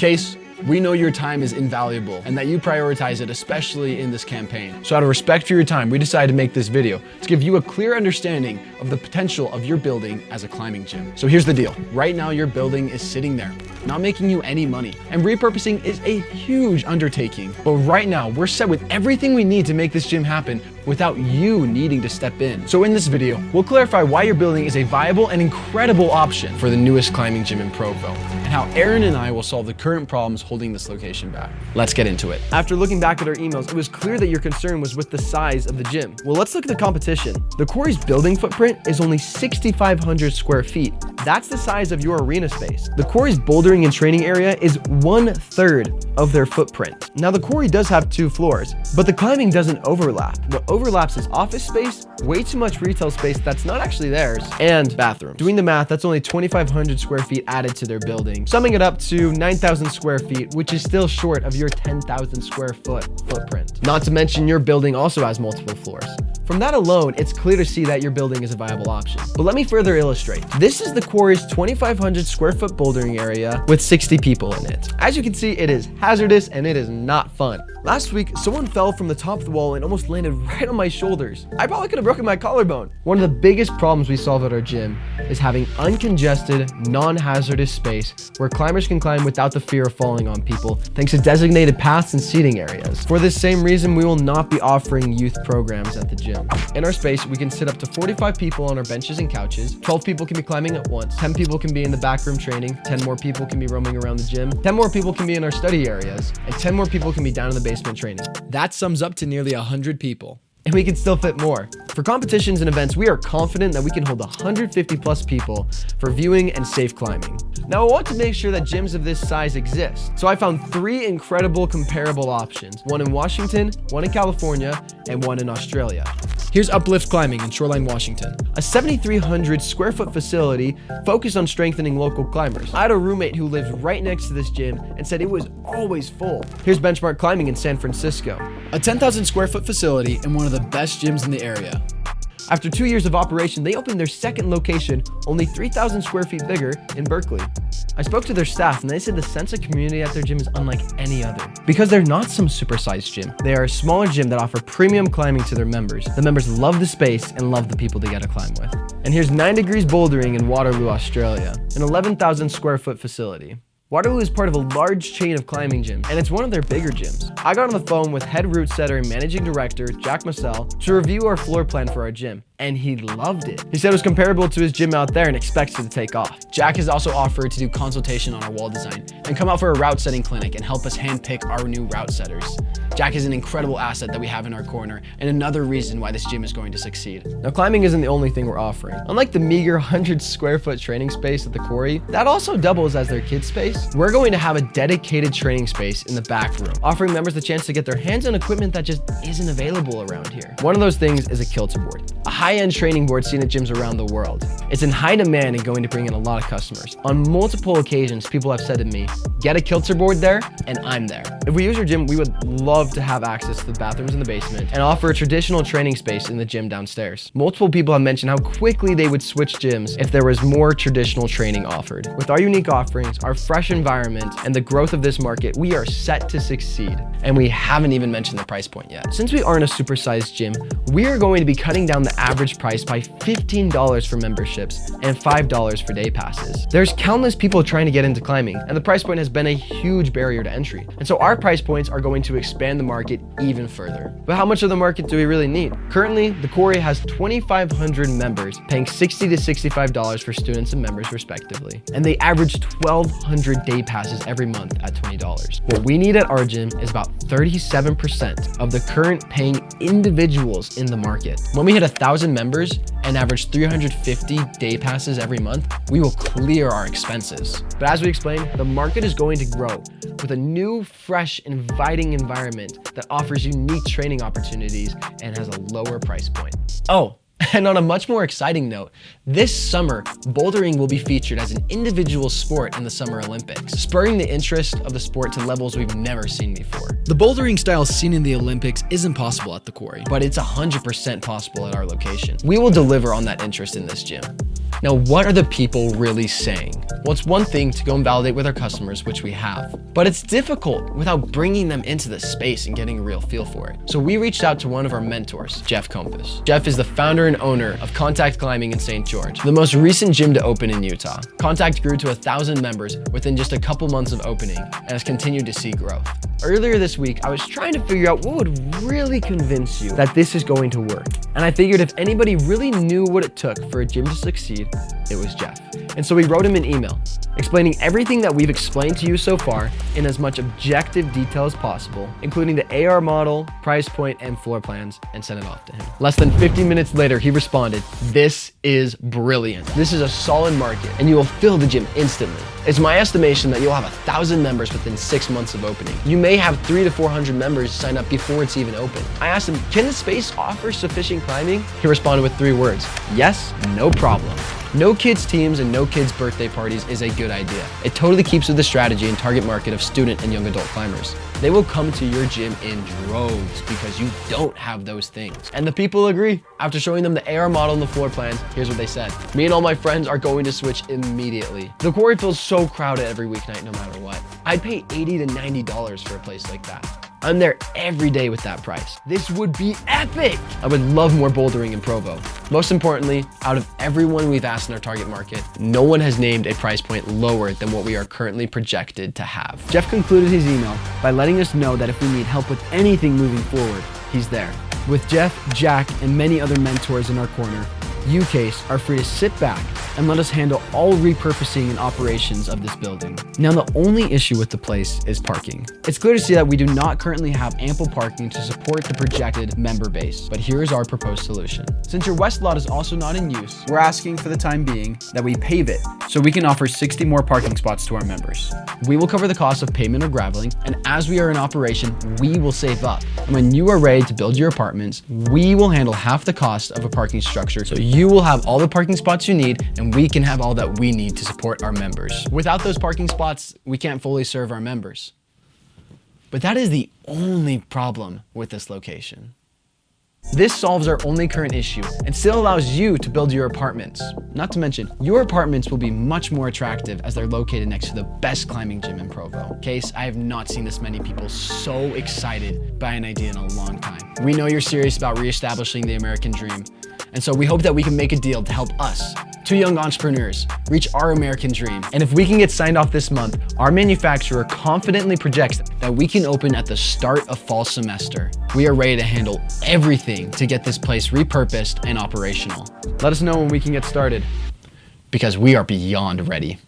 case, we know your time is invaluable and that you prioritize it, especially in this campaign. So out of respect for your time, we decided to make this video to give you a clear understanding of the potential of your building as a climbing gym. So here's the deal. Right now, your building is sitting there, not making you any money. And repurposing is a huge undertaking. But right now, we're set with everything we need to make this gym happen without you needing to step in. So in this video, we'll clarify why your building is a viable and incredible option for the newest climbing gym in Provo, and how Aaron and I will solve the current problems holding this location back. Let's get into it. After looking back at our emails, it was clear that your concern was with the size of the gym. Well, let's look at the competition. The Quarry's building footprint is only 6,500 square feet. That's the size of your arena space. The Quarry's bouldering and training area is 1/3 of their footprint. Now, the Quarry does have 2 floors, but the climbing doesn't overlap. What overlaps is office space, way too much retail space that's not actually theirs, and bathrooms. Doing the math, that's only 2,500 square feet added to their building, summing it up to 9,000 square feet, which is still short of your 10,000 square foot footprint. Not to mention your building also has multiple floors. From that alone, it's clear to see that your building is a viable option. But let me further illustrate. This is the Quarry's 2,500 square foot bouldering area with 60 people in it. As you can see, it is hazardous and it is not fun. Last week, someone fell from the top of the wall and almost landed right on my shoulders. I probably could have broken my collarbone. One of the biggest problems we solve at our gym is having uncongested, non-hazardous space where climbers can climb without the fear of falling on people, thanks to designated paths and seating areas. For this same reason, we will not be offering youth programs at the gym. In our space, we can sit up to 45 people on our benches and couches. 12 people can be climbing at once. 10 people can be in the back room training. 10 more people can be roaming around the gym. 10 more people can be in our study areas. And 10 more people can be down in the basement training. That sums up to nearly 100 people. And we can still fit more. For competitions and events, we are confident that we can hold 150 plus people for viewing and safe climbing. Now, I want to make sure that gyms of this size exist. So I found 3 incredible comparable options, one in Washington, one in California, and one in Australia. Here's Uplift Climbing in Shoreline, Washington. A 7,300 square foot facility focused on strengthening local climbers. I had a roommate who lives right next to this gym and said it was always full. Here's Benchmark Climbing in San Francisco. A 10,000 square foot facility and one of the best gyms in the area. After 2 years of operation, they opened their second location, only 3,000 square feet bigger, in Berkeley. I spoke to their staff and they said the sense of community at their gym is unlike any other. Because they're not some supersized gym. They are a smaller gym that offer premium climbing to their members. The members love the space and love the people they get to climb with. And here's 9 Degrees Bouldering in Waterloo, Australia, an 11,000 square foot facility. Waterloo is part of a large chain of climbing gyms, and it's one of their bigger gyms. I got on the phone with head route setter and managing director, Jack Massell, to review our floor plan for our gym, and he loved it. He said it was comparable to his gym out there and expects it to take off. Jack has also offered to do consultation on our wall design and come out for a route setting clinic and help us handpick our new route setters. Jack is an incredible asset that we have in our corner and another reason why this gym is going to succeed. Now, climbing isn't the only thing we're offering. Unlike the meager 100 square foot training space at the Quarry, that also doubles as their kids space, we're going to have a dedicated training space in the back room, offering members the chance to get their hands on equipment that just isn't available around here. One of those things is a kilter board, a high-end training board seen at gyms around the world. It's in high demand and going to bring in a lot of customers. On multiple occasions, people have said to me, get a kilter board there, and I'm there. If we use your gym, we would love to have access to the bathrooms in the basement and offer a traditional training space in the gym downstairs. Multiple people have mentioned how quickly they would switch gyms if there was more traditional training offered. With our unique offerings, our fresh environment, and the growth of this market, we are set to succeed. And we haven't even mentioned the price point yet. Since we aren't a supersized gym, we are going to be cutting down the average price by $15 for memberships and $5 for day passes. There's countless people trying to get into climbing, and the price point has been a huge barrier to entry. And so our price points are going to expand the market even further. But how much of the market do we really need? Currently, the Quarry has 2,500 members, paying $60 to $65 for students and members respectively. And they average 1,200 day passes every month at $20. What we need at our gym is about 37% of the current paying individuals in the market. When we hit 1,000 members and average 350 day passes every month, we will clear our expenses. But as we explained, the market is going to grow with a new, fresh, inviting environment that offers unique training opportunities and has a lower price point. Oh, And on a much more exciting note, this summer, bouldering will be featured as an individual sport in the Summer Olympics, spurring the interest of the sport to levels we've never seen before. The bouldering style seen in the Olympics isn't possible at the quarry, But it's 100% possible at our location. We will deliver on that interest in this gym. Now, what are the people really saying? Well, it's one thing to go and validate with our customers, which we have, but it's difficult without bringing them into the space and getting a real feel for it. So we reached out to one of our mentors, Jeff Compass. Jeff is the founder and owner of Contact Climbing in St. George, the most recent gym to open in Utah. Contact grew to 1,000 members within just a couple months of opening and has continued to see growth. Earlier this week, I was trying to figure out what would really convince you that this is going to work. And I figured if anybody really knew what it took for a gym to succeed, it was Jeff. And so we wrote him an email explaining everything that we've explained to you so far in as much objective detail as possible, including the AR model, price point, and floor plans, and sent it off to him. Less than 50 minutes later, he responded, "This is brilliant. This is a solid market, and you will fill the gym instantly. It's my estimation that you'll have 1,000 members within 6 months of opening. You may have 300 to 400 members sign up before it's even open." I asked him, "Can the space offer sufficient climbing?" He responded with 3 words, "Yes, no problem." No kids teams and no kids birthday parties is a good idea. It totally keeps with the strategy and target market of student and young adult climbers. They will come to your gym in droves because you don't have those things. And the people agree. After showing them the AR model and the floor plans, here's what they said. "Me and all my friends are going to switch immediately. The quarry feels so crowded every weeknight no matter what. I'd pay $80 to $90 for a place like that. I'm there every day with that price. This would be epic. I would love more bouldering in Provo." Most importantly, out of everyone we've asked in our target market, no one has named a price point lower than what we are currently projected to have. Jeff concluded his email by letting us know that if we need help with anything moving forward, he's there. With Jeff, Jack, and many other mentors in our corner, you, Case, are free to sit back and let us handle all repurposing and operations of this building. Now, the only issue with the place is parking. It's clear to see that we do not currently have ample parking to support the projected member base, but here is our proposed solution. Since your west lot is also not in use, we're asking for the time being that we pave it so we can offer 60 more parking spots to our members. We will cover the cost of pavement or graveling, and as we are in operation, we will save up. And when you are ready to build your apartments, we will handle half the cost of a parking structure, so you will have all the parking spots you need, and we can have all that we need to support our members. Without those parking spots, we can't fully serve our members. But that is the only problem with this location. This solves our only current issue and still allows you to build your apartments. Not to mention, your apartments will be much more attractive as they're located next to the best climbing gym in Provo. Case, I have not seen this many people so excited by an idea in a long time. We know you're serious about reestablishing the American dream, and so we hope that we can make a deal to help us, 2 young entrepreneurs, reach our American dream. And if we can get signed off this month, our manufacturer confidently projects that we can open at the start of fall semester. We are ready to handle everything to get this place repurposed and operational. Let us know when we can get started, because we are beyond ready.